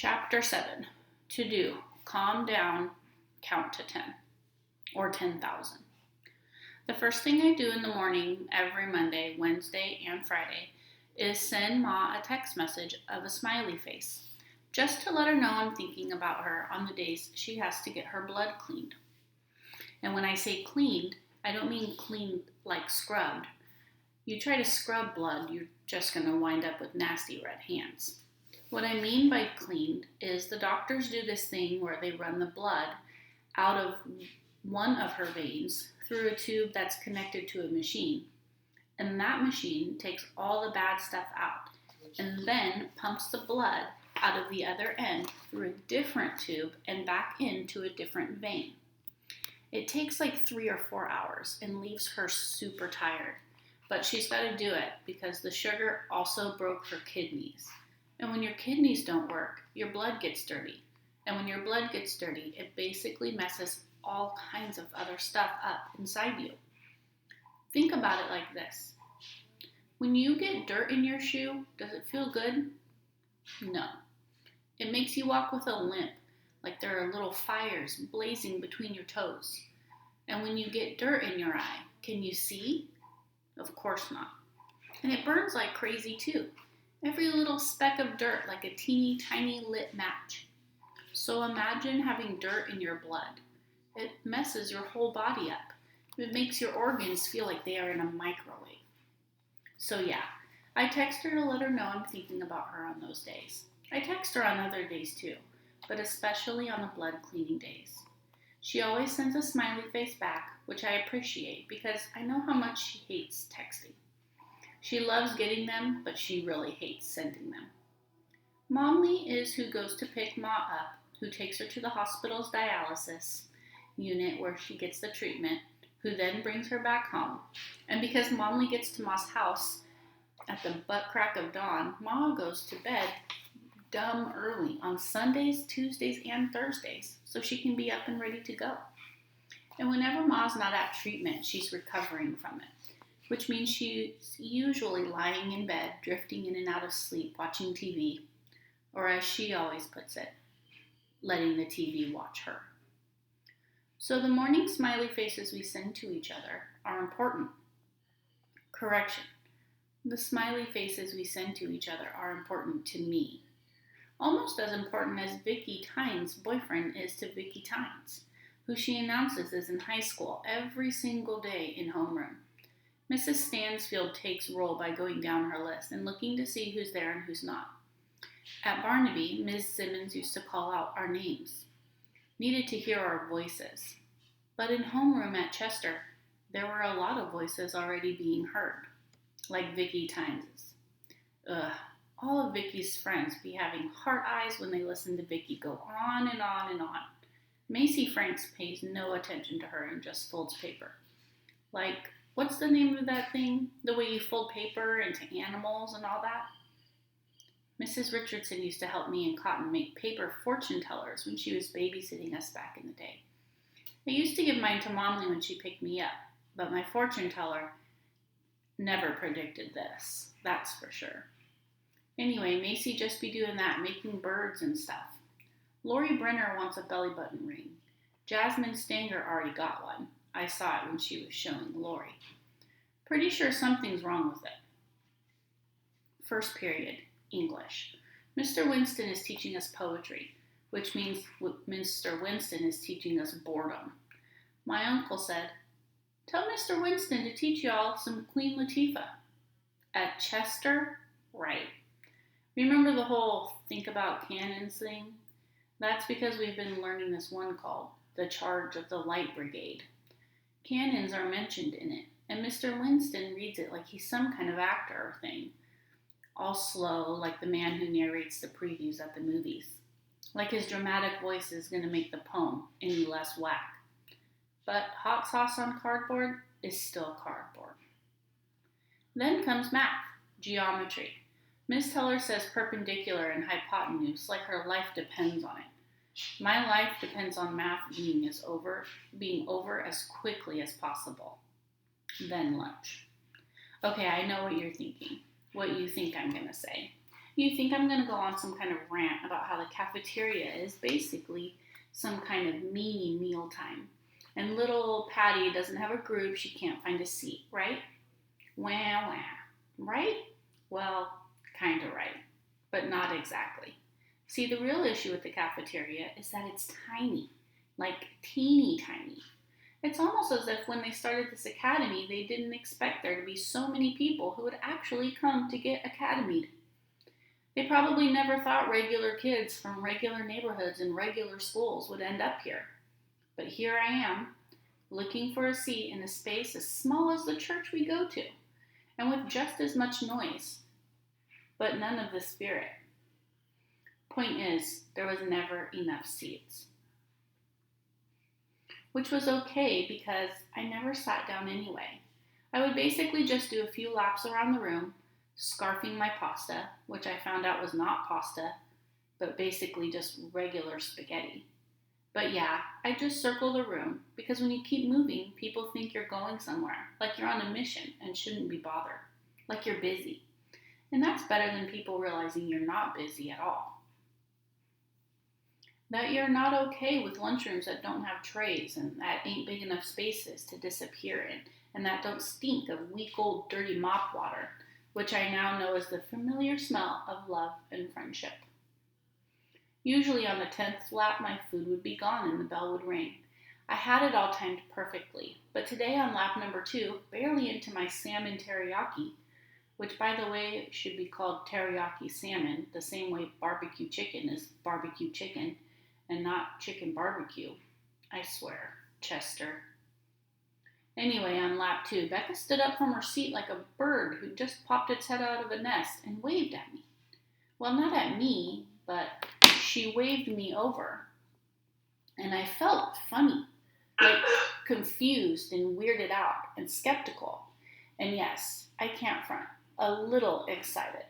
Chapter 7. To do. Calm down, count to 10. Or 10,000. The first thing I do in the morning every Monday, Wednesday, and Friday is send Ma a text message of a smiley face, just to let her know I'm thinking about her on the days she has to get her blood cleaned. And when I say cleaned, I don't mean cleaned like scrubbed. You try to scrub blood, you're just going to wind up with nasty red hands. What I mean by cleaned is the doctors do this thing where they run the blood out of one of her veins through a tube that's connected to a machine. And that machine takes all the bad stuff out and then pumps the blood out of the other end through a different tube and back into a different vein. It takes like 3 or 4 hours and leaves her super tired, but she's got to do it because the sugar also broke her kidneys. And when your kidneys don't work, your blood gets dirty. And when your blood gets dirty, it basically messes all kinds of other stuff up inside you. Think about it like this. When you get dirt in your shoe, does it feel good? No. It makes you walk with a limp, like there are little fires blazing between your toes. And when you get dirt in your eye, can you see? Of course not. And it burns like crazy too. Every little speck of dirt like a teeny tiny lit match. So imagine having dirt in your blood. It messes your whole body up. It makes your organs feel like they are in a microwave. So yeah, I text her to let her know I'm thinking about her on those days. I text her on other days too, but especially on the blood cleaning days. She always sends a smiley face back, which I appreciate because I know how much she hates texting. She loves getting them, but she really hates sending them. Mommy is who goes to pick Ma up, who takes her to the hospital's dialysis unit where she gets the treatment, who then brings her back home. And because Mommy gets to Ma's house at the butt crack of dawn, Ma goes to bed dumb early on Sundays, Tuesdays, and Thursdays so she can be up and ready to go. And whenever Ma's not at treatment, she's recovering from it, which means she's usually lying in bed, drifting in and out of sleep, watching TV, or as she always puts it, letting the TV watch her. So the morning smiley faces we send to each other are important. Correction. The smiley faces we send to each other are important to me. Almost as important as Vicky Tynes' boyfriend is to Vicky Tynes, who she announces is in high school every single day in homeroom. Mrs. Stansfield takes roll by going down her list and looking to see who's there and who's not. At Barnaby, Ms. Simmons used to call out our names. Needed to hear our voices. But in homeroom at Chester, there were a lot of voices already being heard, like Vicky Tynes's. All of Vicky's friends be having heart eyes when they listen to Vicky go on and on and on. Macy Franks pays no attention to her and just folds paper. Like, what's the name of that thing? The way you fold paper into animals and all that? Mrs. Richardson used to help me and Cotton make paper fortune tellers when she was babysitting us back in the day. I used to give mine to Momly when she picked me up, but my fortune teller never predicted this, that's for sure. Anyway, Macy just be doing that, making birds and stuff. Lori Brenner wants a belly button ring. Jasmine Stanger already got one. I saw it when she was showing Lori. Pretty sure something's wrong with it. First period, English. Mr. Winston is teaching us poetry, which means Mr. Winston is teaching us boredom. My uncle said, "Tell Mr. Winston to teach y'all some Queen Latifah." At Chester? Right. Remember the whole think about cannons thing? That's because we've been learning this one called The Charge of the Light Brigade. Cannons are mentioned in it, and Mr. Winston reads it like he's some kind of actor or thing. All slow, like the man who narrates the previews at the movies. Like his dramatic voice is going to make the poem any less whack. But hot sauce on cardboard is still cardboard. Then comes math, geometry. Miss Teller says perpendicular and hypotenuse like her life depends on it. My life depends on math being over as quickly as possible. Then lunch. Okay, I know what you're thinking. What you think I'm going to say. You think I'm going to go on some kind of rant about how the cafeteria is basically some kind of mini mealtime. And little Patty doesn't have a group, she can't find a seat, right? Wah, wah. Right? Well, kind of right, but not exactly. See, the real issue with the cafeteria is that it's tiny, like teeny tiny. It's almost as if when they started this academy, they didn't expect there to be so many people who would actually come to get academied. They probably never thought regular kids from regular neighborhoods and regular schools would end up here. But here I am, looking for a seat in a space as small as the church we go to, and with just as much noise, but none of the spirit. Point is, there was never enough seats. Which was okay because I never sat down anyway. I would basically just do a few laps around the room, scarfing my pasta, which I found out was not pasta, but basically just regular spaghetti. But yeah, I just circle the room because when you keep moving, people think you're going somewhere, like you're on a mission and shouldn't be bothered, like you're busy. And that's better than people realizing you're not busy at all. That you're not okay with lunchrooms that don't have trays and that ain't big enough spaces to disappear in, and that don't stink of week-old dirty mop water, which I now know is the familiar smell of love and friendship. Usually on the 10th lap, my food would be gone and the bell would ring. I had it all timed perfectly, but today on lap number 2, barely into my salmon teriyaki, which by the way should be called teriyaki salmon, the same way barbecue chicken is barbecue chicken, and not chicken barbecue. I swear, Chester. Anyway, on lap 2, Becca stood up from her seat like a bird who just popped its head out of a nest and waved at me. Well, not at me, but she waved me over. And I felt funny, like confused and weirded out and skeptical. And yes, I can't front, a little excited.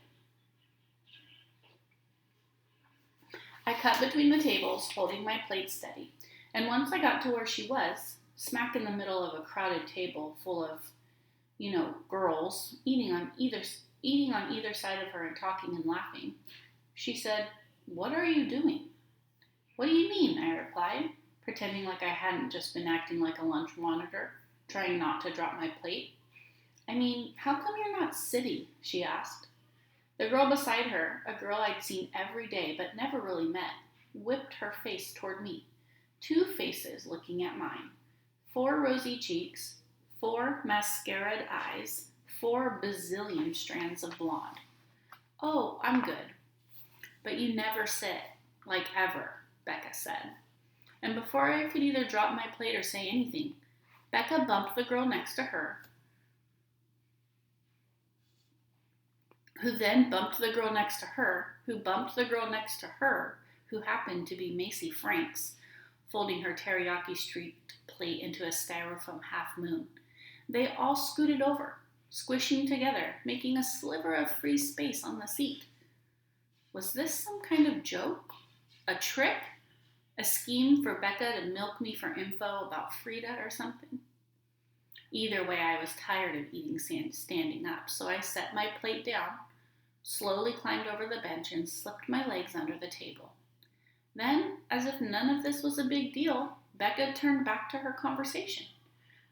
I cut between the tables, holding my plate steady, and once I got to where she was, smack in the middle of a crowded table full of, girls eating on either side of her and talking and laughing, she said, "What are you doing?" "What do you mean?" I replied, pretending like I hadn't just been acting like a lunch monitor, trying not to drop my plate. "I mean, how come you're not sitting?" she asked. The girl beside her, a girl I'd seen every day but never really met, whipped her face toward me. 2 faces looking at mine. 4 rosy cheeks, 4 mascaraed eyes, 4 bazillion strands of blonde. "Oh, I'm good." "But you never sit, like ever," Becca said. And before I could either drop my plate or say anything, Becca bumped the girl next to her, who then bumped the girl next to her, who bumped the girl next to her, who happened to be Macy Franks, folding her teriyaki streaked plate into a styrofoam half moon. They all scooted over, squishing together, making a sliver of free space on the seat. Was this some kind of joke? A trick? A scheme for Becca to milk me for info about Frida or something? Either way, I was tired of eating standing up, so I set my plate down, slowly climbed over the bench, and slipped my legs under the table. Then, as if none of this was a big deal, Becca turned back to her conversation,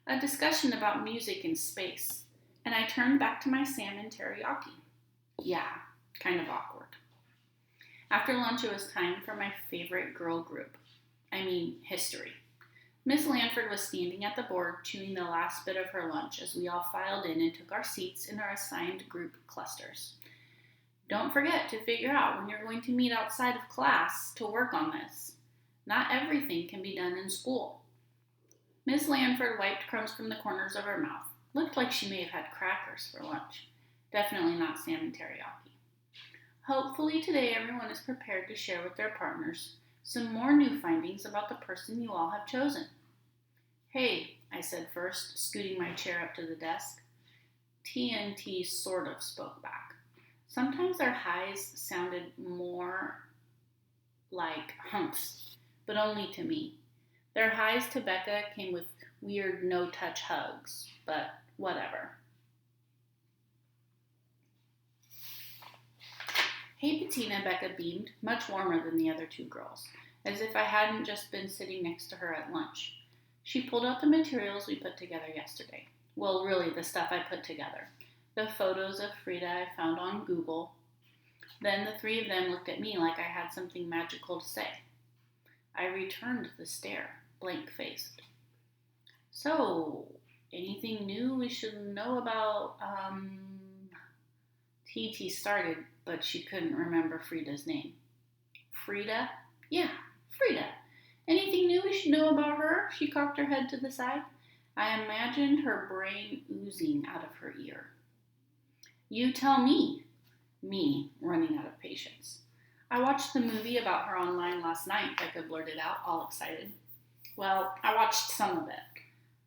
a discussion about music and space, and I turned back to my salmon teriyaki. Yeah, kind of awkward. After lunch, it was time for my favorite girl group. History. Miss Lanford was standing at the board chewing the last bit of her lunch as we all filed in and took our seats in our assigned group clusters. Don't forget to figure out when you're going to meet outside of class to work on this. Not everything can be done in school. Miss Lanford wiped crumbs from the corners of her mouth. Looked like she may have had crackers for lunch. Definitely not salmon teriyaki. Hopefully today everyone is prepared to share with their partners some more new findings about the person you all have chosen. "Hey," I said first, scooting my chair up to the desk. TNT sort of spoke back. Sometimes their highs sounded more like humps, but only to me. Their highs to Becca came with weird no-touch hugs, but whatever. Hey, Patina, Becca beamed, much warmer than the other two girls, as if I hadn't just been sitting next to her at lunch. She pulled out the materials we put together yesterday. Well, really, the stuff I put together. The photos of Frida I found on Google. Then the three of them looked at me like I had something magical to say. I returned the stare, blank-faced. So, anything new we should know about, TT started, but she couldn't remember Frida's name. Frida? Yeah, Frida. Anything new we should know about her? She cocked her head to the side. I imagined her brain oozing out of her ear. You tell me. Me, running out of patience. I watched the movie about her online last night, Becca blurted out, all excited. Well, I watched some of it.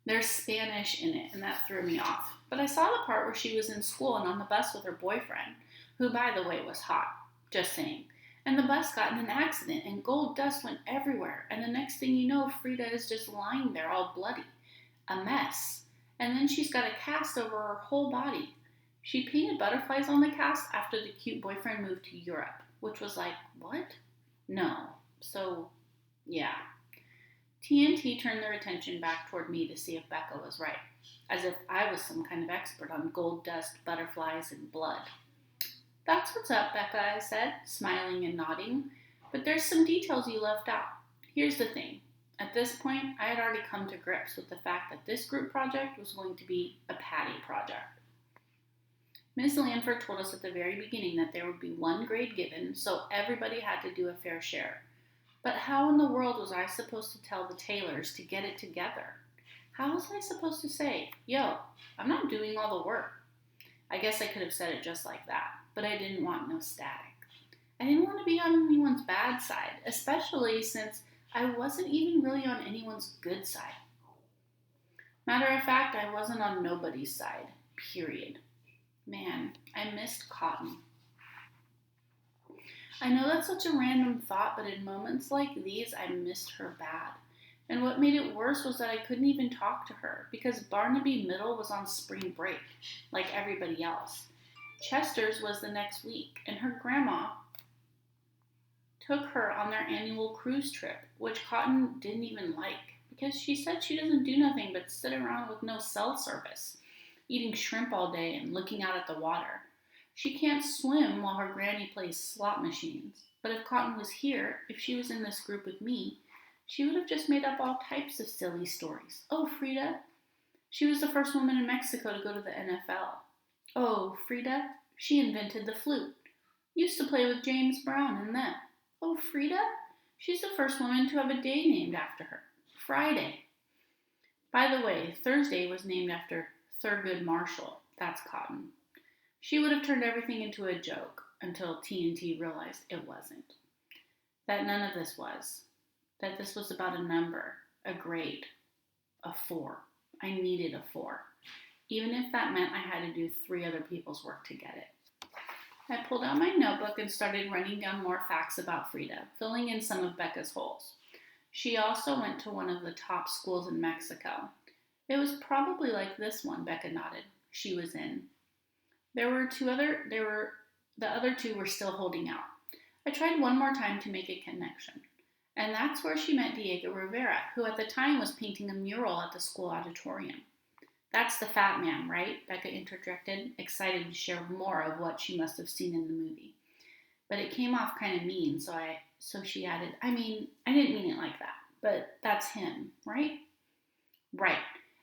There's Spanish in it, and that threw me off. But I saw the part where she was in school and on the bus with her boyfriend, who, by the way, was hot. Just saying. And the bus got in an accident, and gold dust went everywhere. And the next thing you know, Frida is just lying there all bloody. A mess. And then she's got a cast over her whole body. She painted butterflies on the cast after the cute boyfriend moved to Europe, which was like, what? No. So, yeah. TNT turned their attention back toward me to see if Becca was right, as if I was some kind of expert on gold dust, butterflies, and blood. That's what's up, Becca, I said, smiling and nodding, but there's some details you left out. Here's the thing. At this point, I had already come to grips with the fact that this group project was going to be a Patty project. Ms. Lanford told us at the very beginning that there would be one grade given, so everybody had to do a fair share. But how in the world was I supposed to tell the Taylors to get it together? How was I supposed to say, yo, I'm not doing all the work? I guess I could have said it just like that, but I didn't want no static. I didn't want to be on anyone's bad side, especially since I wasn't even really on anyone's good side. Matter of fact, I wasn't on nobody's side, period. Man, I missed Cotton. I know that's such a random thought, but in moments like these, I missed her bad. And what made it worse was that I couldn't even talk to her, because Barnaby Middle was on spring break, like everybody else. Chester's was the next week, and her grandma took her on their annual cruise trip, which Cotton didn't even like, because she said she doesn't do nothing but sit around with no cell service, eating shrimp all day and looking out at the water. She can't swim while her granny plays slot machines. But if Cotton was here, if she was in this group with me, she would have just made up all types of silly stories. Oh, Frida, she was the first woman in Mexico to go to the NFL. Oh, Frida, she invented the flute. Used to play with James Brown and them. Oh, Frida, she's the first woman to have a day named after her. Friday. By the way, Thursday was named after Thurgood Marshall. That's Cotton. She would have turned everything into a joke until TNT realized it wasn't. That none of this was. That this was about a number, a grade, a 4. I needed a 4. Even if that meant I had to do 3 other people's work to get it. I pulled out my notebook and started writing down more facts about Frida, filling in some of Becca's holes. She also went to one of the top schools in Mexico. It was probably like this one, Becca nodded. She was in. The other 2 were still holding out. I tried one more time to make a connection. And that's where she met Diego Rivera, who at the time was painting a mural at the school auditorium. That's the fat man, right? Becca interjected, excited to share more of what she must have seen in the movie. But it came off kind of mean, so she added, I didn't mean it like that, but that's him, right? Right.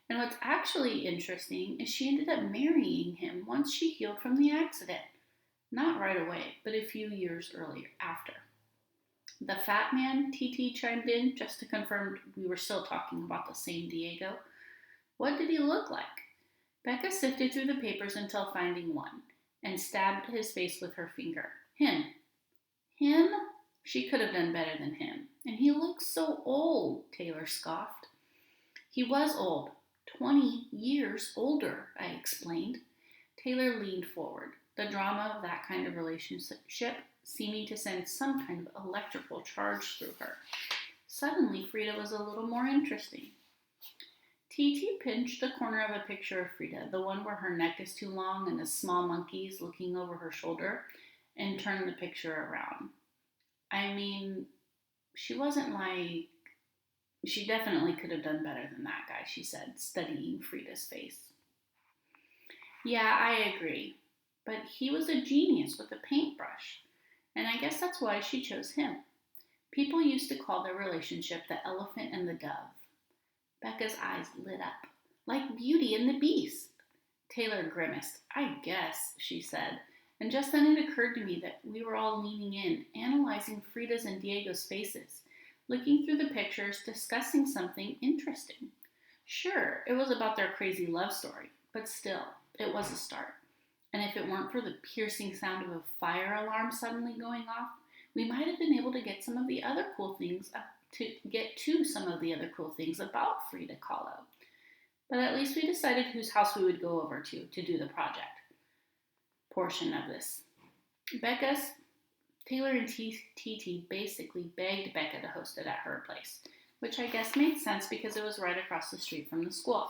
And what's actually interesting is she ended up marrying him once she healed from the accident. Not right away, but a few years after. The fat man, TT chimed in, just to confirm we were still talking about the same Diego. What did he look like? Becca sifted through the papers until finding one, and stabbed his face with her finger. Him. Him? She could have done better than him. And he looks so old, Taylor scoffed. He was old. 20 years older, I explained. Taylor leaned forward, the drama of that kind of relationship seeming to send some kind of electrical charge through her. Suddenly, Frida was a little more interesting. TT pinched the corner of a picture of Frida, the one where her neck is too long and a small monkey's looking over her shoulder, and turned the picture around. I mean, she wasn't like, she definitely could have done better than that guy, she said, studying Frida's face. Yeah, I agree. But he was a genius with a paintbrush, and I guess that's why she chose him. People used to call their relationship the elephant and the dove. Becca's eyes lit up, like Beauty and the Beast. Taylor grimaced. I guess, she said, and just then it occurred to me that we were all leaning in, analyzing Frida's and Diego's faces, looking through the pictures, discussing something interesting. Sure, it was about their crazy love story, but still, it was a start. And if it weren't for the piercing sound of a fire alarm suddenly going off, we might have been able to get some of the other cool things some of the other cool things about Frida Kahlo. But at least we decided whose house we would go over to do the project portion of this. Taylor and TT basically begged Becca to host it at her place, which I guess made sense because it was right across the street from the school.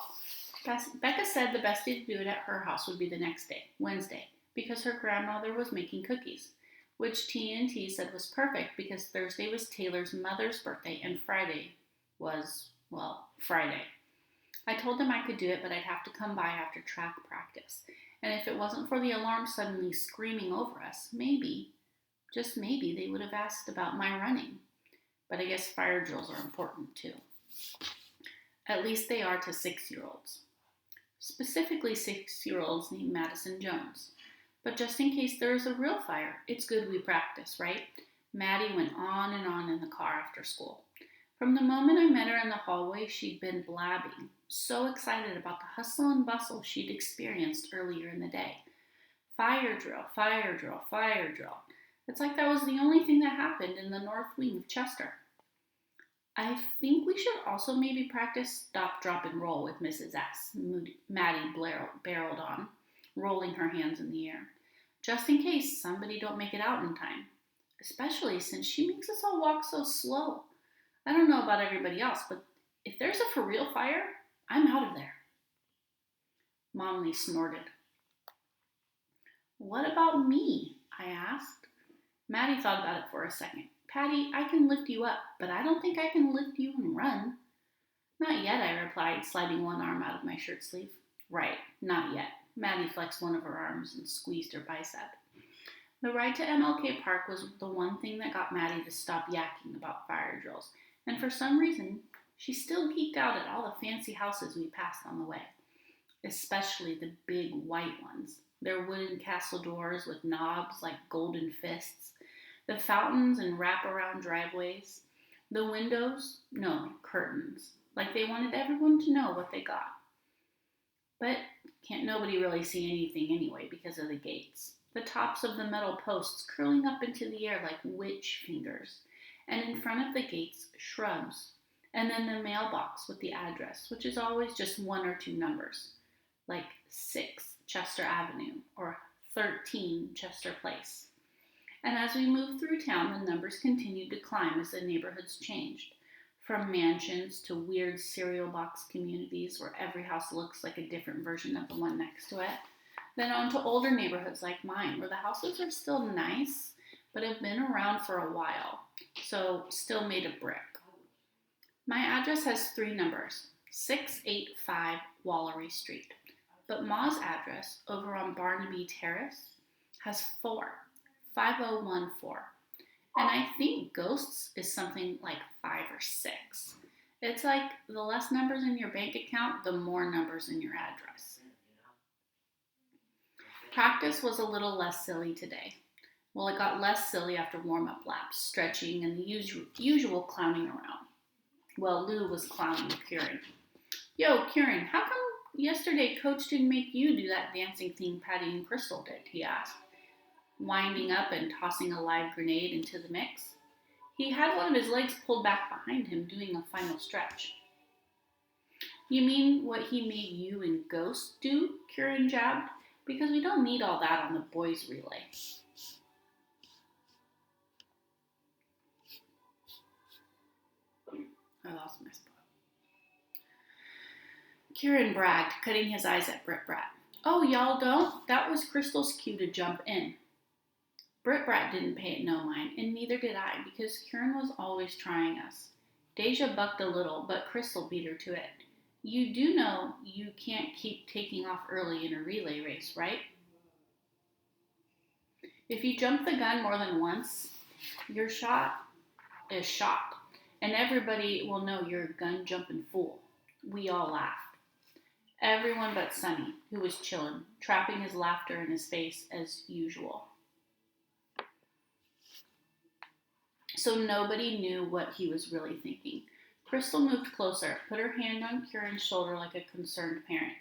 Becca said the best day to do it at her house would be the next day, Wednesday, because her grandmother was making cookies, which TNT said was perfect because Thursday was Taylor's mother's birthday and Friday was, well, Friday. I told them I could do it, but I'd have to come by after track practice. And if it wasn't for the alarm suddenly screaming over us, maybe, just maybe, they would have asked about my running. But I guess fire drills are important too. At least they are to 6-year-olds. Specifically 6-year-olds named Madison Jones. But just in case there is a real fire, it's good we practice, right? Maddie went on and on in the car after school. From the moment I met her in the hallway, she'd been blabbing, so excited about the hustle and bustle she'd experienced earlier in the day. Fire drill, fire drill, fire drill. It's like that was the only thing that happened in the north wing of Chester. I think we should also maybe practice stop, drop, and roll with Mrs. S, Maddie barreled on, rolling her hands in the air, just in case somebody don't make it out in time, especially since she makes us all walk so slow. I don't know about everybody else, but if there's a for real fire, I'm out of there. Momley snorted. What about me? I asked. Maddie thought about it for a second. Patty, I can lift you up, but I don't think I can lift you and run. Not yet, I replied, sliding one arm out of my shirt sleeve. Right, not yet. Maddie flexed one of her arms and squeezed her bicep. The ride to MLK Park was the one thing that got Maddie to stop yakking about fire drills, and for some reason, she still geeked out at all the fancy houses we passed on the way, especially the big white ones, their wooden castle doors with knobs like golden fists, the fountains and wraparound driveways, the windows, no, curtains, like they wanted everyone to know what they got. But can't nobody really see anything anyway because of the gates. The tops of the metal posts curling up into the air like witch fingers, and in front of the gates, shrubs, and then the mailbox with the address, which is always just 1 or 2 numbers, like 6 Chester Avenue or 13 Chester Place. And as we moved through town, the numbers continued to climb as the neighborhoods changed, from mansions to weird cereal box communities where every house looks like a different version of the one next to it, then on to older neighborhoods like mine, where the houses are still nice, but have been around for a while, so still made of brick. My address has 3 numbers, 685 Wallery Street, but Ma's address over on Barnaby Terrace has 4, 5014, and I think Ghosts is something like 5 or 6. It's like the less numbers in your bank account, the more numbers in your address. Practice was a little less silly today. Well, it got less silly after warm-up laps, stretching, and the usual clowning around. Well, Lou was clowning Kieran. Yo, Kieran, how come yesterday Coach didn't make you do that dancing thing Patty and Crystal did? He asked, winding up and tossing a live grenade into the mix. He had one of his legs pulled back behind him, doing a final stretch. You mean what he made you and Ghost do? Kieran jabbed. Because we don't need all that on the boys' relay. I lost my spot. Kieran bragged, cutting his eyes at Brit Brat. Oh, y'all don't? That was Crystal's cue to jump in. Britt Brat didn't pay it no mind, and neither did I, because Kieran was always trying us. Deja bucked a little, but Crystal beat her to it. You do know you can't keep taking off early in a relay race, right? If you jump the gun more than once, your shot is shot, and everybody will know you're a gun jumping fool. We all laughed. Everyone but Sonny, who was chillin', trapping his laughter in his face as usual. So nobody knew what he was really thinking. Crystal moved closer, put her hand on Kieran's shoulder like a concerned parent.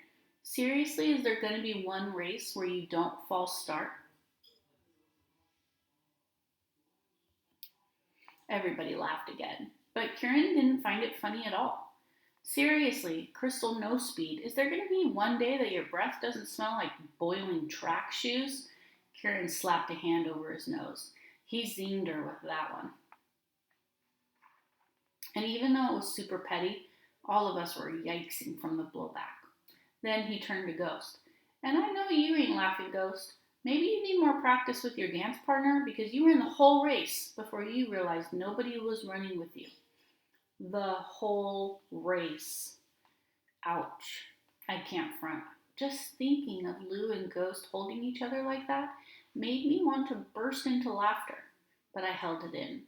Seriously, is there going to be one race where you don't false start? Everybody laughed again, but Kieran didn't find it funny at all. Seriously, Crystal No Speed, is there going to be one day that your breath doesn't smell like boiling track shoes? Kieran slapped a hand over his nose. He zinged her with that one. And even though it was super petty, all of us were yikesing from the blowback. Then he turned to Ghost. And I know you ain't laughing, Ghost. Maybe you need more practice with your dance partner because you were in the whole race before you realized nobody was running with you. The whole race. Ouch. I can't front. Just thinking of Lou and Ghost holding each other like that made me want to burst into laughter, but I held it in.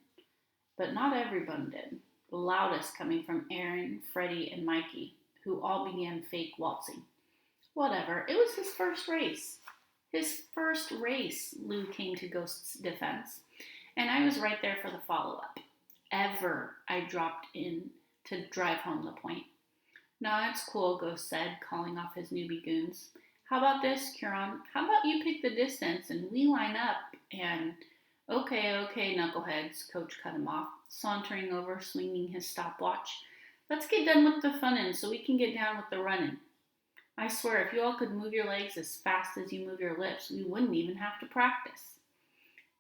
But not everyone did. The loudest coming from Aaron, Freddie, and Mikey, who all began fake waltzing. Whatever, it was his first race. His first race, Lou came to Ghost's defense, and I was right there for the follow-up. I dropped in to drive home the point. Nah, it's cool, Ghost said, calling off his newbie goons. How about this, Kieran? How about you pick the distance and we line up and... Okay, knuckleheads, Coach cut him off, sauntering over, swinging his stopwatch. Let's get done with the funnin' so we can get down with the runnin'. I swear, if you all could move your legs as fast as you move your lips, we wouldn't even have to practice.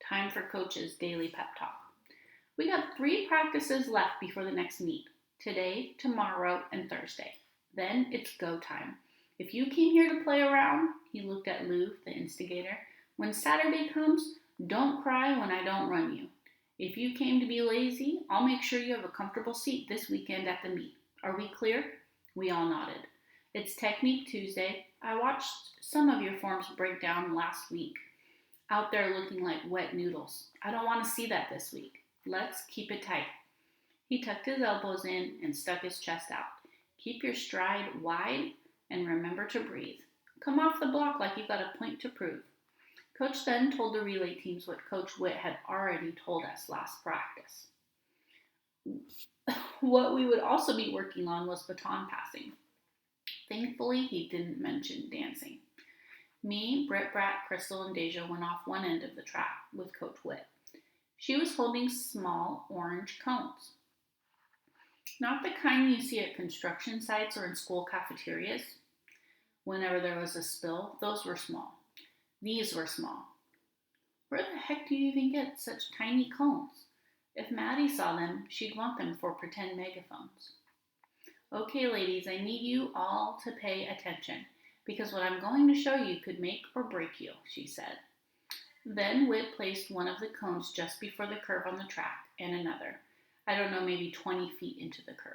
Time for Coach's daily pep talk. We got 3 practices left before the next meet. Today, tomorrow, and Thursday. Then it's go time. If you came here to play around, he looked at Lou, the instigator, when Saturday comes, don't cry when I don't run you. If you came to be lazy, I'll make sure you have a comfortable seat this weekend at the meet. Are we clear? We all nodded. It's Technique Tuesday. I watched some of your forms break down last week. Out there looking like wet noodles. I don't want to see that this week. Let's keep it tight. He tucked his elbows in and stuck his chest out. Keep your stride wide and remember to breathe. Come off the block like you've got a point to prove. Coach then told the relay teams what Coach Witt had already told us last practice. What we would also be working on was baton passing. Thankfully, he didn't mention dancing. Me, Britt Brat, Crystal, and Deja went off one end of the track with Coach Witt. She was holding small orange cones. Not the kind you see at construction sites or in school cafeterias. Whenever there was a spill, those were small. These were small. Where the heck do you even get such tiny cones? If Maddie saw them, she'd want them for pretend megaphones. Okay, ladies, I need you all to pay attention, because what I'm going to show you could make or break you, she said. Then Whit placed one of the cones just before the curve on the track, and another, I don't know, maybe 20 feet into the curve.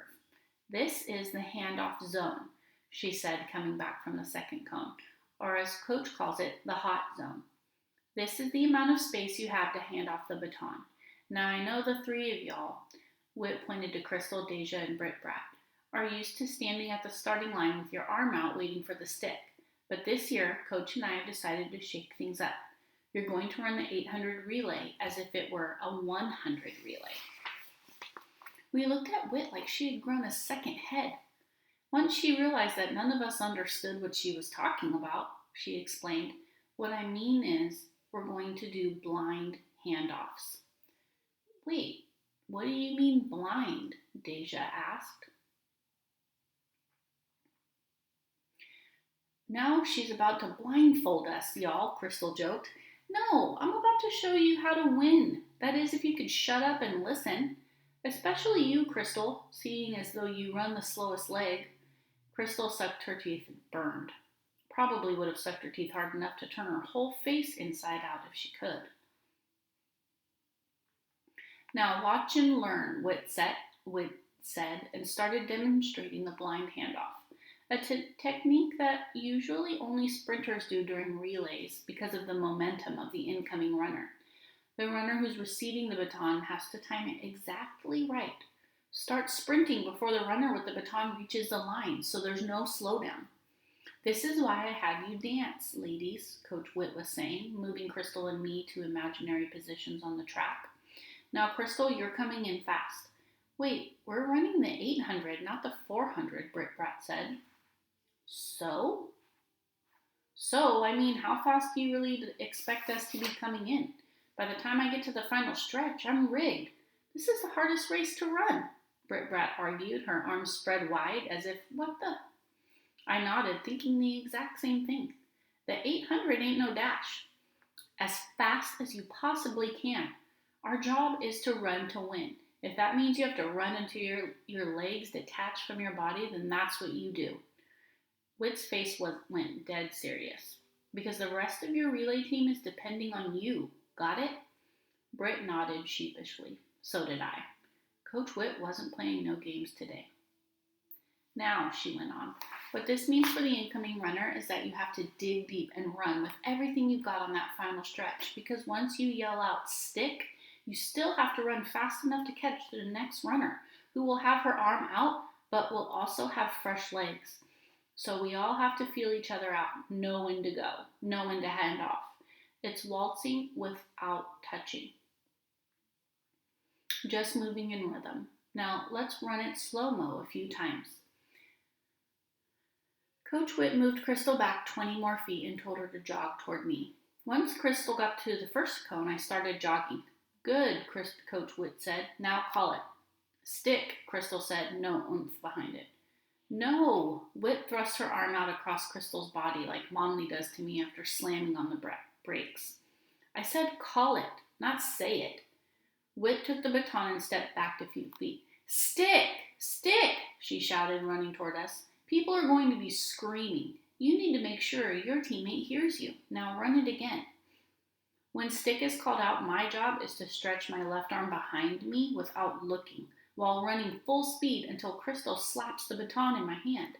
This is the handoff zone, she said, coming back from the second cone, or as Coach calls it, the hot zone. This is the amount of space you have to hand off the baton. Now I know the 3 of y'all, Whit pointed to Crystal, Deja, and Britt Brat, are used to standing at the starting line with your arm out waiting for the stick. But this year, Coach and I have decided to shake things up. You're going to run the 800 relay as if it were a 100 relay. We looked at Whit like she had grown a second head. Once she realized that none of us understood what she was talking about, she explained, what I mean is we're going to do blind handoffs. Wait, what do you mean blind? Deja asked. Now she's about to blindfold us, y'all, Crystal joked. No, I'm about to show you how to win. That is, if you could shut up and listen. Especially you, Crystal, seeing as though you run the slowest leg. Crystal sucked her teeth and burned. Probably would have sucked her teeth hard enough to turn her whole face inside out if she could. Now watch and learn, Whit said, and started demonstrating the blind handoff, a technique that usually only sprinters do during relays because of the momentum of the incoming runner. The runner who's receiving the baton has to time it exactly right. Start sprinting before the runner with the baton reaches the line, so there's no slowdown. This is why I had you dance, ladies, Coach Whit was saying, moving Crystal and me to imaginary positions on the track. Now, Crystal, you're coming in fast. Wait, we're running the 800, not the 400, Brat said. So, how fast do you really expect us to be coming in? By the time I get to the final stretch, I'm rigged. This is the hardest race to run, Brat argued, her arms spread wide as if, what the? I nodded, thinking the exact same thing. The 800 ain't no dash. As fast as you possibly can. Our job is to run to win. If that means you have to run until your legs detach from your body, then that's what you do. Whit's face went dead serious. Because the rest of your relay team is depending on you. Got it? Britt nodded sheepishly. So did I. Coach Whit wasn't playing no games today. Now, she went on, what this means for the incoming runner is that you have to dig deep and run with everything you've got on that final stretch, because once you yell out stick, you still have to run fast enough to catch the next runner, who will have her arm out, but will also have fresh legs. So we all have to feel each other out, know when to go, know when to hand off. It's waltzing without touching. Just moving in rhythm. Now, let's run it slow-mo a few times. Coach Whit moved Crystal back 20 more feet and told her to jog toward me. Once Crystal got to the first cone, I started jogging. Good, Coach Whit said. Now call it. Stick, Crystal said, no oomph behind it. No, Whit thrust her arm out across Crystal's body like Momley does to me after slamming on the brakes. I said call it, not say it. Whit took the baton and stepped back a few feet. Stick, stick, she shouted, running toward us. People are going to be screaming. You need to make sure your teammate hears you. Now run it again. When stick is called out, my job is to stretch my left arm behind me without looking, while running full speed until Crystal slaps the baton in my hand.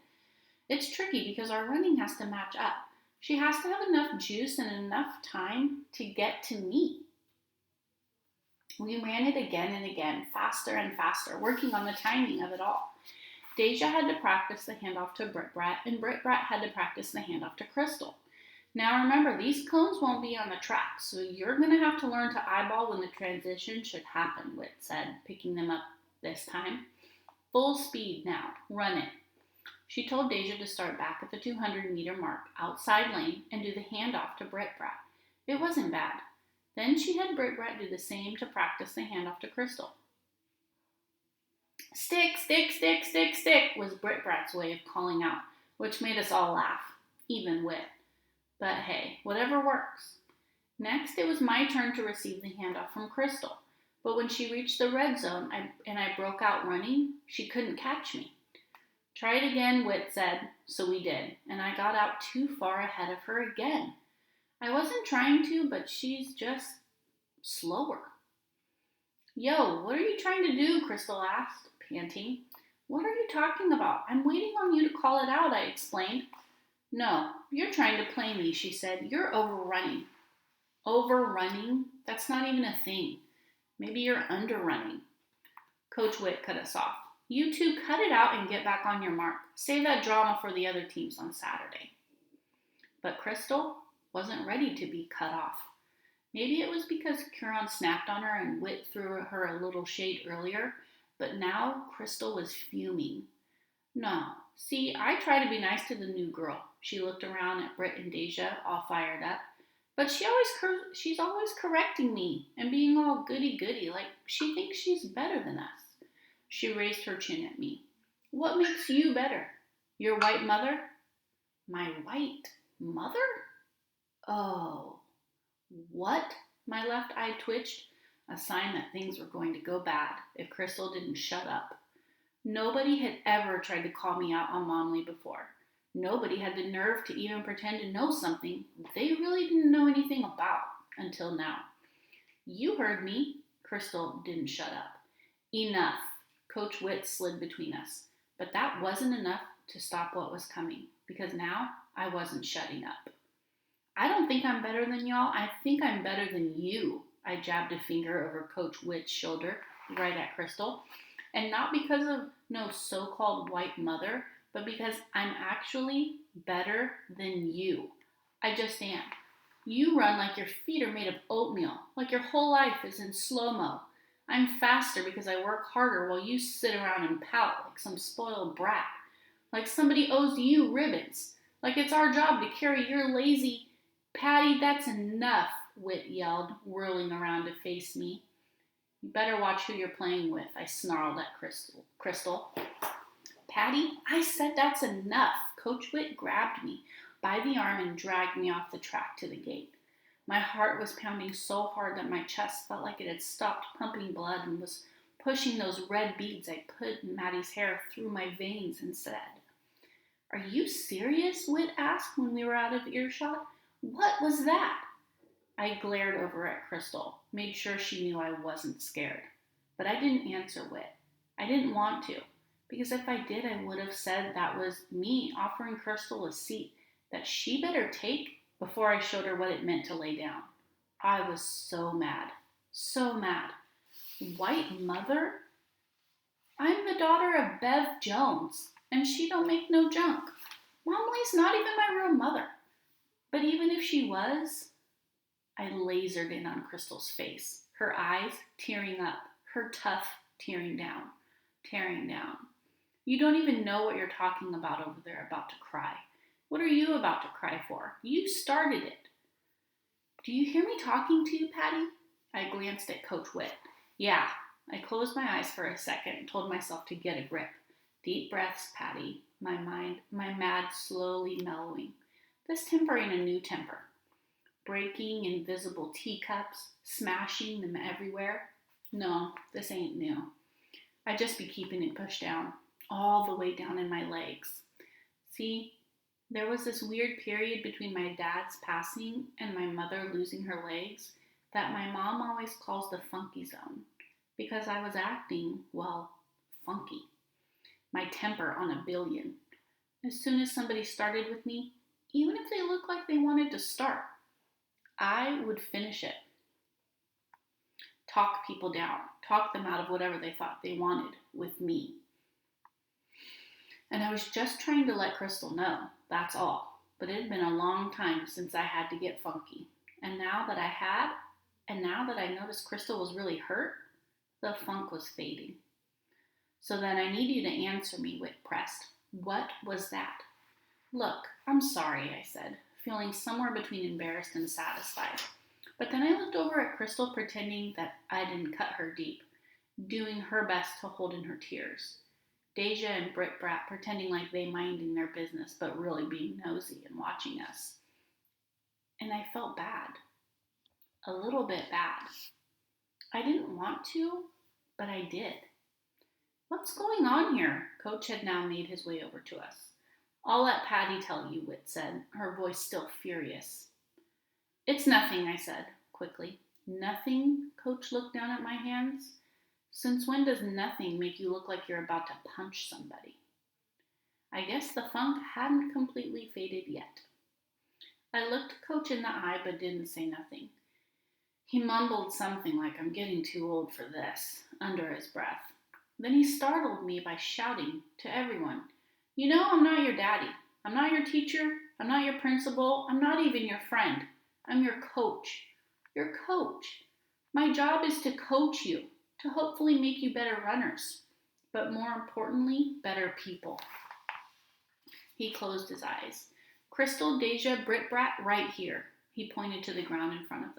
It's tricky because our running has to match up. She has to have enough juice and enough time to get to me. We ran it again and again, faster and faster, working on the timing of it all. Deja had to practice the handoff to Brat, and Brat had to practice the handoff to Crystal. Now remember, these cones won't be on the track, so you're going to have to learn to eyeball when the transition should happen, Whit said, picking them up this time. Full speed now. Run it. She told Deja to start back at the 200-meter mark, outside lane, and do the handoff to Brat. It wasn't bad. Then she had Brat do the same to practice the handoff to Crystal. Stick, stick, stick, stick, stick was Brat's way of calling out, which made us all laugh, even Whit. But hey, whatever works. Next, it was my turn to receive the handoff from Crystal. But when she reached the red zone and I broke out running, she couldn't catch me. Try it again, Whit said, so we did, and I got out too far ahead of her again. I wasn't trying to, but she's just slower. Yo, what are you trying to do? Crystal asked, panting. What are you talking about? I'm waiting on you to call it out, I explained. No, you're trying to play me, she said. You're overrunning. Overrunning? That's not even a thing. Maybe you're underrunning. Coach Whit cut us off. You two cut it out and get back on your mark. Save that drama for the other teams on Saturday. But Crystal wasn't ready to be cut off. Maybe it was because Curon snapped on her and Whit threw her a little shade earlier, but now Crystal was fuming. No, see, I try to be nice to the new girl. She looked around at Britt and Deja, all fired up. But she's always correcting me and being all goody-goody, like she thinks she's better than us. She raised her chin at me. What makes you better? Your white mother? My white mother? Oh, what? My left eye twitched, a sign that things were going to go bad if Crystal didn't shut up. Nobody had ever tried to call me out on Momley before. Nobody had the nerve to even pretend to know something they really didn't know anything about until now. You heard me, Crystal didn't shut up. Enough. Coach Witt slid between us. But that wasn't enough to stop what was coming, because now I wasn't shutting up. I don't think I'm better than y'all. I think I'm better than you. I jabbed a finger over Coach Witt's shoulder, right at Crystal. And not because of no so-called white mother, but because I'm actually better than you. I just am. You run like your feet are made of oatmeal, like your whole life is in slow-mo. I'm faster because I work harder while you sit around and pout like some spoiled brat. Like somebody owes you ribbons. Like it's our job to carry your lazy... Patty, that's enough, Witt yelled, whirling around to face me. You better watch who you're playing with, I snarled at Crystal. Patty, I said that's enough. Coach Witt grabbed me by the arm and dragged me off the track to the gate. My heart was pounding so hard that my chest felt like it had stopped pumping blood and was pushing those red beads I put in Maddie's hair through my veins and said, "Are you serious?" Witt asked when we were out of earshot. "What was that?" I glared over at Crystal, made sure she knew I wasn't scared. But I didn't answer Witt. I didn't want to, because if I did, I would have said that was me offering Crystal a seat that she better take before I showed her what it meant to lay down. I was so mad. So mad. White mother? I'm the daughter of Bev Jones, and she don't make no junk. Momley's not even my real mother. But even if she was, I lasered in on Crystal's face, her eyes tearing up, her tuft tearing down. You don't even know what you're talking about over there, about to cry. What are you about to cry for? You started it. Do you hear me talking to you, Patty? I glanced at Coach Witt. Yeah. I closed my eyes for a second and told myself to get a grip. Deep breaths, Patty. My mad slowly mellowing. This temper ain't a new temper. Breaking invisible teacups, smashing them everywhere. No, this ain't new. I just be keeping it pushed down, all the way down in my legs. See, there was this weird period between my dad's passing and my mother losing her legs that my mom always calls the funky zone, because I was acting, well, funky. My temper on a billion. As soon as somebody started with me, even if they looked like they wanted to start, I would finish it. Talk people down. Talk them out of whatever they thought they wanted with me. And I was just trying to let Crystal know, that's all. But it had been a long time since I had to get funky. And now that I noticed Crystal was really hurt, the funk was fading. So then I need you to answer me, Witt pressed. What was that? Look, I'm sorry, I said, feeling somewhere between embarrassed and satisfied. But then I looked over at Crystal, pretending that I didn't cut her deep, doing her best to hold in her tears. Deja and Brit Brat pretending like they minding their business, but really being nosy and watching us. And I felt bad. A little bit bad. I didn't want to, but I did. What's going on here? Coach had now made his way over to us. I'll let Patty tell you, Witt said, her voice still furious. It's nothing, I said, quickly. Nothing? Coach looked down at my hands. Since when does nothing make you look like you're about to punch somebody? I guess the funk hadn't completely faded yet. I looked Coach in the eye but didn't say nothing. He mumbled something like, "I'm getting too old for this," under his breath. Then he startled me by shouting to everyone, "You know I'm not your daddy. I'm not your teacher. I'm not your principal. I'm not even your friend. I'm your coach. Your coach. My job is to coach you, to hopefully make you better runners, but more importantly, better people." He closed his eyes. Crystal, Deja, Brit Brat, right here. He pointed to the ground in front of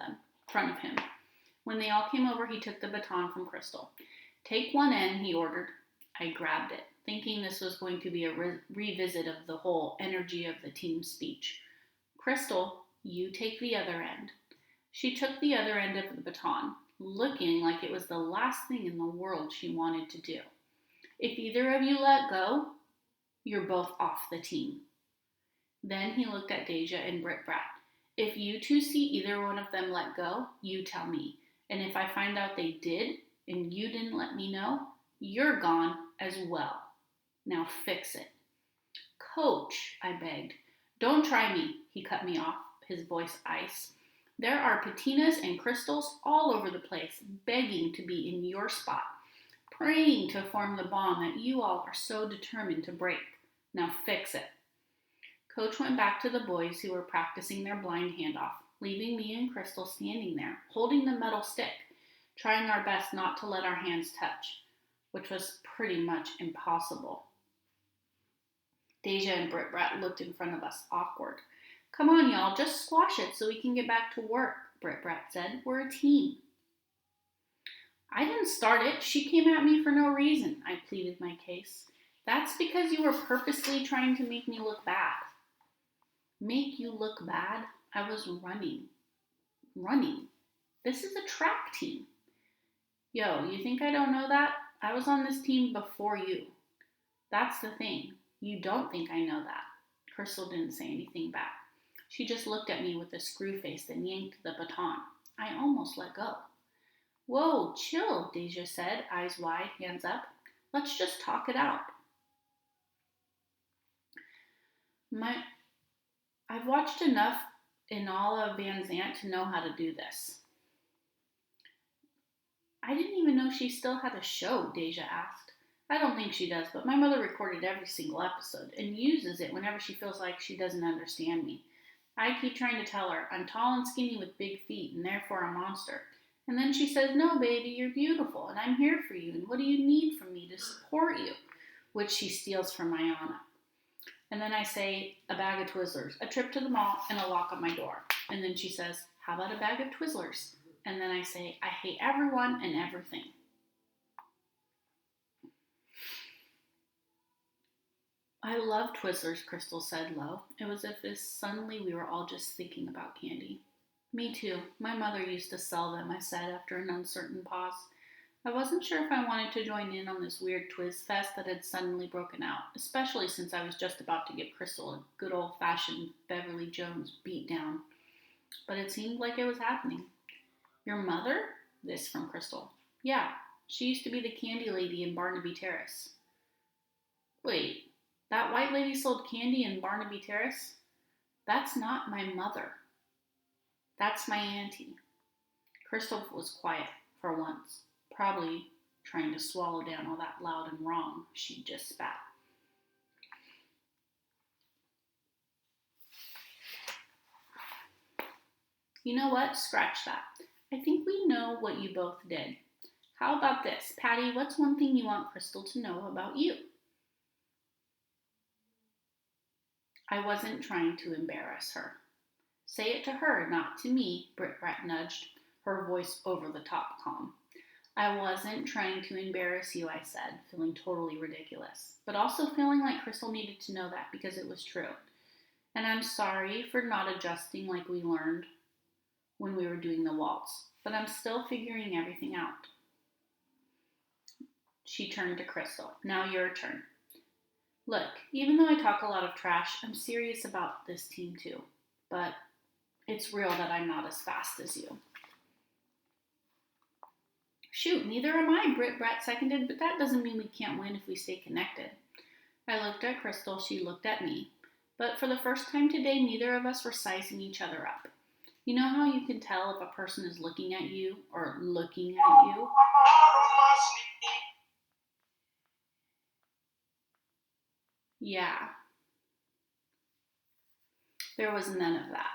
him. When they all came over, he took the baton from Crystal. Take one end, he ordered. I grabbed it, thinking this was going to be a revisit of the whole energy of the team speech. Crystal, you take the other end. She took the other end of the baton, looking like it was the last thing in the world she wanted to do. If either of you let go, you're both off the team. Then he looked at Deja and Brit Brat. If you two see either one of them let go, you tell me. And if I find out they did and you didn't let me know, you're gone as well. Now fix it. Coach, I begged. Don't try me, he cut me off, his voice ice. There are patinas and crystals all over the place, begging to be in your spot, praying to form the bond that you all are so determined to break. Now fix it. Coach went back to the boys who were practicing their blind handoff, leaving me and Crystal standing there, holding the metal stick, trying our best not to let our hands touch, which was pretty much impossible. Deja and Britt Brat looked in front of us, awkward. Come on, y'all, just squash it so we can get back to work, Britt Brat said. We're a team. I didn't start it. She came at me for no reason, I pleaded my case. That's because you were purposely trying to make me look bad. Make you look bad? I was running. This is a track team. Yo, you think I don't know that? I was on this team before you. That's the thing. You don't think I know that. Crystal didn't say anything back. She just looked at me with a screw face, then yanked the baton. I almost let go. Whoa, chill, Deja said, eyes wide, hands up. Let's just talk it out. I've watched enough in all of Van Zant to know how to do this. I didn't even know she still had a show, Deja asked. I don't think she does, but my mother recorded every single episode and uses it whenever she feels like she doesn't understand me. I keep trying to tell her I'm tall and skinny with big feet and therefore a monster. And then she says, no, baby, you're beautiful and I'm here for you and what do you need from me to support you? Which she steals from Mayana. And then I say, a bag of Twizzlers, a trip to the mall, and a lock on my door. And then she says, how about a bag of Twizzlers? And then I say, I hate everyone and everything. I love Twizzlers, Crystal said low. It was as if suddenly we were all just thinking about candy. Me too. My mother used to sell them, I said after an uncertain pause. I wasn't sure if I wanted to join in on this weird Twiz fest that had suddenly broken out, especially since I was just about to give Crystal a good old-fashioned Beverly Jones beatdown. But it seemed like it was happening. Your mother? This from Crystal. Yeah, she used to be the candy lady in Barnaby Terrace. Wait, that white lady sold candy in Barnaby Terrace? That's not my mother. That's my auntie. Crystal was quiet for once, probably trying to swallow down all that loud and wrong she just spat. You know what? Scratch that. I think we know what you both did. How about this? Patty, what's one thing you want Crystal to know about you? I wasn't trying to embarrass her. Say it to her, not to me, Britt Brat nudged, her voice over the top calm. I wasn't trying to embarrass you, I said, feeling totally ridiculous, but also feeling like Crystal needed to know that because it was true. And I'm sorry for not adjusting like we learned when we were doing the waltz, but I'm still figuring everything out. She turned to Crystal. Now your turn. Look, even though I talk a lot of trash, I'm serious about this team too, but it's real that I'm not as fast as you. Shoot, neither am I, Britt Brat seconded, but that doesn't mean we can't win if we stay connected. I looked at Crystal, she looked at me, but for the first time today, neither of us were sizing each other up. You know how you can tell if a person is looking at you or looking at you? Yeah. There was none of that.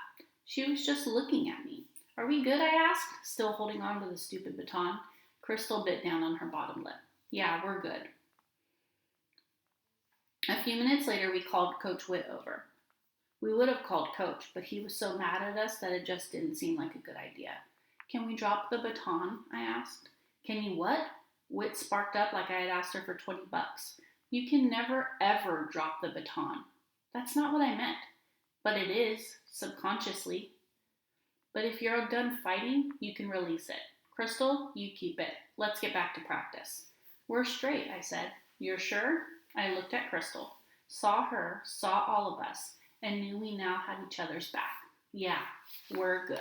She was just looking at me. Are we good, I asked, still holding on to the stupid baton. Crystal bit down on her bottom lip. Yeah, we're good. A few minutes later, we called Coach Witt over. We would have called Coach, but he was so mad at us that it just didn't seem like a good idea. Can we drop the baton? I asked. Can you what? Witt sparked up like I had asked her for $20. You can never, ever drop the baton. That's not what I meant. But it is, subconsciously. But if you're done fighting, you can release it. Crystal, you keep it. Let's get back to practice. We're straight, I said. You're sure? I looked at Crystal, saw her, saw all of us, and knew we now had each other's back. Yeah, we're good.